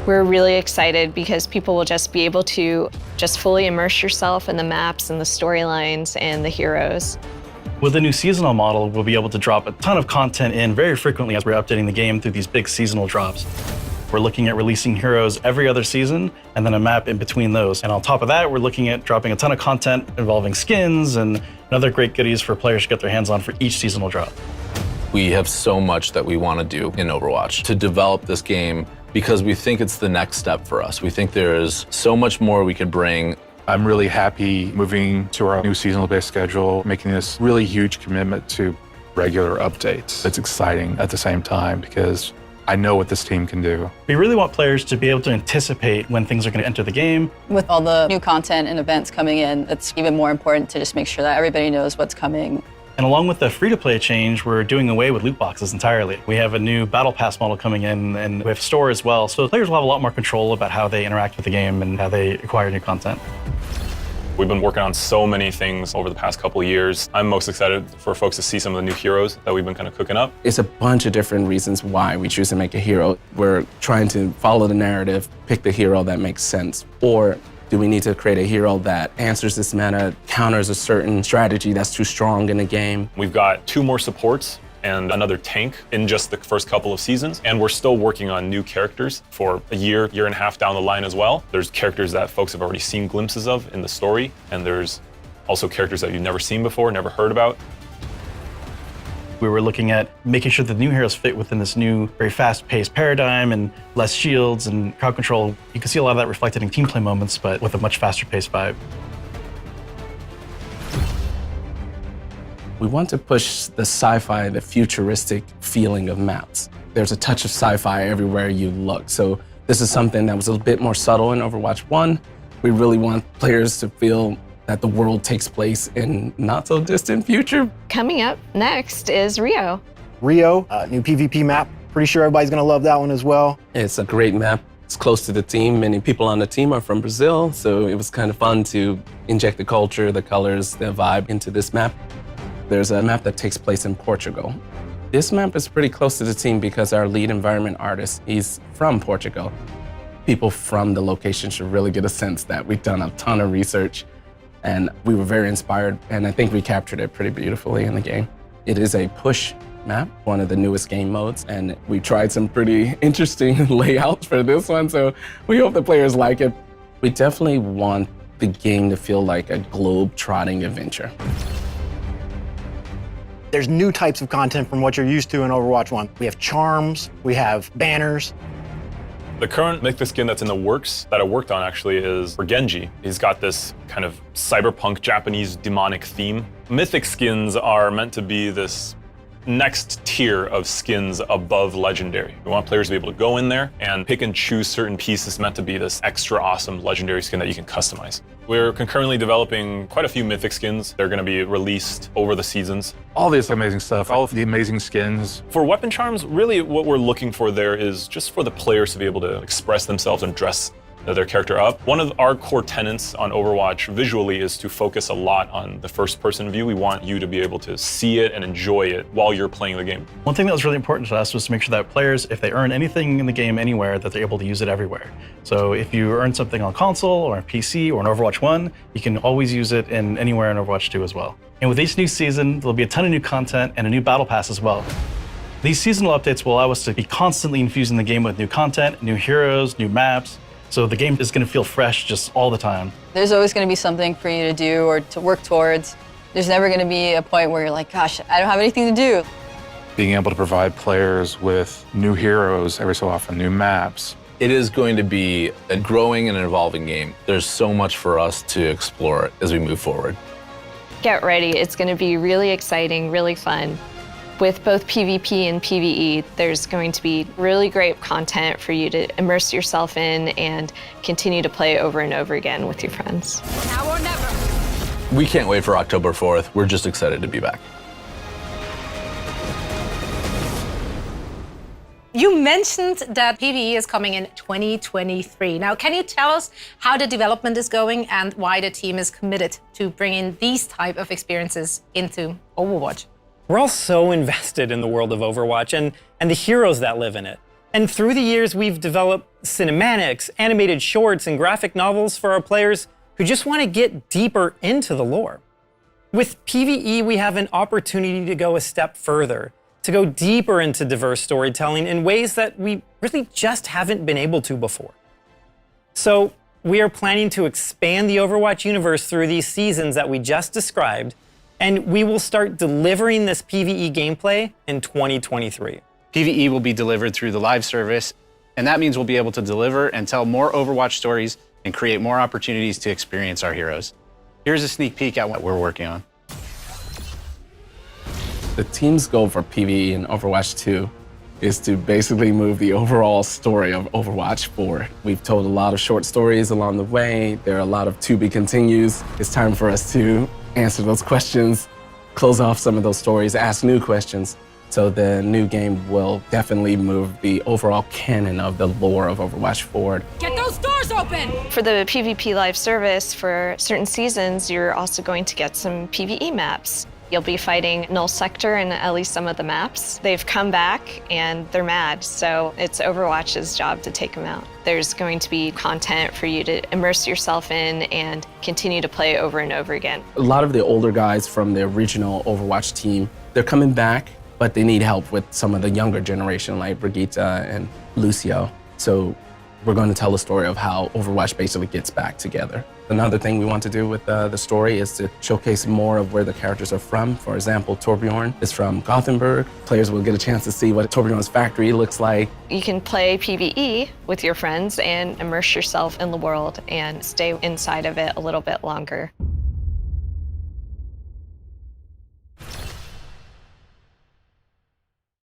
We're really excited because people will just be able to just fully immerse yourself in the maps and the storylines and the heroes. With the new seasonal model, we'll be able to drop a ton of content in very frequently as we're updating the game through these big seasonal drops. We're looking at releasing heroes every other season and then a map in between those. And on top of that, we're looking at dropping a ton of content involving skins and other great goodies for players to get their hands on for each seasonal drop. We have so much that we want to do in Overwatch to develop this game because we think it's the next step for us. We think there is so much more we could bring. I'm really happy moving to our new seasonal-based schedule, making this really huge commitment to regular updates. It's exciting at the same time because I know what this team can do. We really want players to be able to anticipate when things are going to enter the game. With all the new content and events coming in, it's even more important to just make sure that everybody knows what's coming. And along with the free-to-play change, we're doing away with loot boxes entirely. We have a new battle pass model coming in, and we have store as well. So players will have a lot more control about how they interact with the game and how they acquire new content. We've been working on so many things over the past couple of years. I'm most excited for folks to see some of the new heroes that we've been kind of cooking up. It's a bunch of different reasons why we choose to make a hero. We're trying to follow the narrative, pick the hero that makes sense, or do we need to create a hero that answers this meta, counters a certain strategy that's too strong in the game? We've got 2 more supports and another tank in just the first couple of seasons. And we're still working on new characters for a year and a half down the line as well. There's characters that folks have already seen glimpses of in the story. And there's also characters that you've never seen before, never heard about. We were looking at making sure the new heroes fit within this new, very fast-paced paradigm and less shields and crowd control. You can see a lot of that reflected in team play moments, but with a much faster-paced vibe. We want to push the sci-fi, the futuristic feeling of maps. There's a touch of sci-fi everywhere you look. So this is something that was a bit more subtle in Overwatch 1. We really want players to feel that the world takes place in not so distant future. Coming up next is Rio. Rio, new PvP map. Pretty sure everybody's gonna love that one as well. It's a great map. It's close to the team. Many people on the team are from Brazil, so it was kind of fun to inject the culture, the colors, the vibe into this map. There's a map that takes place in Portugal. This map is pretty close to the team because our lead environment artist, he's from Portugal. People from the location should really get a sense that we've done a ton of research and we were very inspired, and I think we captured it pretty beautifully in the game. It is a push map, one of the newest game modes, and we tried some pretty interesting layouts for this one, so we hope the players like it. We definitely want the game to feel like a globe-trotting adventure. There's new types of content from what you're used to in Overwatch 1. We have charms, we have banners. The current mythic skin that's in the works that I worked on actually is for Genji. He's got this kind of cyberpunk Japanese demonic theme. Mythic skins are meant to be this next tier of skins above legendary. We want players to be able to go in there and pick and choose certain pieces meant to be this extra awesome legendary skin that you can customize. We're concurrently developing quite a few mythic skins. They're going to be released over the seasons. All this amazing stuff, all of the amazing skins. For weapon charms, really what we're looking for there is just for the players to be able to express themselves and dress their character up. One of our core tenets on Overwatch visually is to focus a lot on the first-person view. We want you to be able to see it and enjoy it while you're playing the game. One thing that was really important to us was to make sure that players, if they earn anything in the game anywhere, that they're able to use it everywhere. So if you earn something on console or on PC or on Overwatch 1, you can always use it in anywhere in Overwatch 2 as well. And with each new season, there'll be a ton of new content and a new battle pass as well. These seasonal updates will allow us to be constantly infusing the game with new content, new heroes, new maps. So the game is going to feel fresh just all the time. There's always going to be something for you to do or to work towards. There's never going to be a point where you're like, gosh, I don't have anything to do. Being able to provide players with new heroes every so often, new maps. It is going to be a growing and evolving game. There's so much for us to explore as we move forward. Get ready. It's going to be really exciting, really fun. With both PvP and PvE, there's going to be really great content for you to immerse yourself in and continue to play over and over again with your friends. Now or never. We can't wait for October 4th. We're just excited to be back. You mentioned that PvE is coming in 2023. Now, can you tell us how the development is going and why the team is committed to bringing these type of experiences into Overwatch? We're all so invested in the world of Overwatch and the heroes that live in it. And through the years, we've developed cinematics, animated shorts, and graphic novels for our players who just want to get deeper into the lore. With PvE, we have an opportunity to go a step further, to go deeper into diverse storytelling in ways that we really just haven't been able to before. So we are planning to expand the Overwatch universe through these seasons that we just described, and we will start delivering this PvE gameplay in 2023. PvE will be delivered through the live service, and that means we'll be able to deliver and tell more Overwatch stories and create more opportunities to experience our heroes. Here's a sneak peek at what we're working on. The team's goal for PvE in Overwatch 2 is to basically move the overall story of Overwatch forward. We've told a lot of short stories along the way. There are a lot of to be continues. It's time for us to answer those questions, close off some of those stories, ask new questions. So the new game will definitely move the overall canon of the lore of Overwatch forward. Get those doors open! For the PvP live service, for certain seasons, you're also going to get some PvE maps. You'll be fighting Null Sector in at least some of the maps. They've come back and they're mad, so it's Overwatch's job to take them out. There's going to be content for you to immerse yourself in and continue to play over and over again. A lot of the older guys from the original Overwatch team, they're coming back, but they need help with some of the younger generation like Brigitte and Lucio. So we're going to tell the story of how Overwatch basically gets back together. Another thing we want to do with the story is to showcase more of where the characters are from. For example, Torbjorn is from Gothenburg. Players will get a chance to see what Torbjorn's factory looks like. You can play PvE with your friends and immerse yourself in the world and stay inside of it a little bit longer.